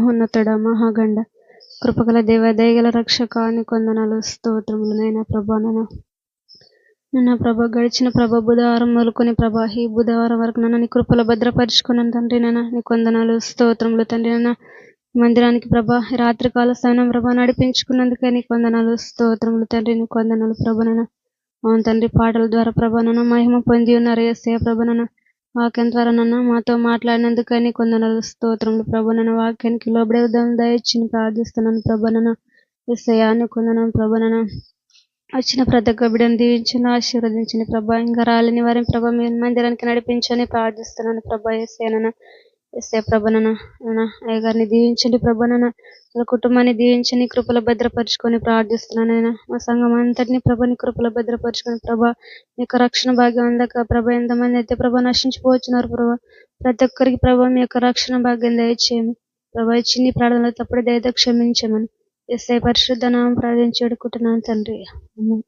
మహోన్నతుడ మహాగండ కృపగల దేవ దయగల రక్షక నీకు వందనాలు స్తోత్రములు నైనా ప్రభా. నన్న ప్రభ గడిచిన ప్రభ బుధవారం మొదలుకొని ప్రభా ఈ బుధవారం వరకు నన్ను నీ కృపలో భద్రపరుచుకున్నాను తండ్రి. నాన్న నీకు వందనాలు స్తోత్రములు తండ్రి. నాన్న మందిరానికి ప్రభా రాత్రికాల స్థానం ప్రభా నడిపించుకున్నందుకే నీకు వందనాలు స్తోత్రములు తండ్రి. నీకు వందనాలు ప్రభ. నాన్న అవును తండ్రి, పాటల ద్వారా ప్రభా నాన్న మహిమ పొంది ఉన్నారు యేసయ్య ప్రభ. నాన్న వాక్యం ద్వారా నన్ను మాతో మాట్లాడినందుకే నీకు వందనాలు స్తోత్రములు ప్రభ. నాన్న వాక్యానికి లోబడే దయచిని ప్రార్థిస్తున్నాను ప్రభ. నాన్న యేసయ్య నీకు వందనాలు ప్రభ. నాన్న వచ్చిన ప్రతి ఒక్క బిడ్డను దీవించండి, ఆశీర్వదించండి ప్రభా. ఇంకా రాలేని వారిని ప్రభా మీ మందిరానికి నడిపించని ప్రార్థిస్తున్నాను ప్రభా. యేసయ్య ప్రభ. నాన్న అయ్యగారిని దీవించండి ప్రభా. నాన్న వాళ్ళ కుటుంబాన్ని దీవించని కృపలో భద్రపరుచుకొని ప్రార్థిస్తున్నాను. ఆయన మా సంఘం అంతటిని ప్రభా నీ కృపలో భద్రపరుచుకొని ప్రభా మీ యొక్క రక్షణ భాగ్యం అందక ప్రభా ఎంతమంది అయితే ప్రభా నశించిపోతున్నారు ప్రభా. ప్రతి ఒక్కరికి ప్రభా మీ యొక్క రక్షణ భాగ్యం దయచేయము ప్రభా. చిన్ని ప్రార్థనలో తప్పుడు దయతో క్షమించమని యేసయ్య పరిశుద్ధ నామం ప్రార్థించి వేడుకుంటున్నాను తండ్రి. ఆమేన్.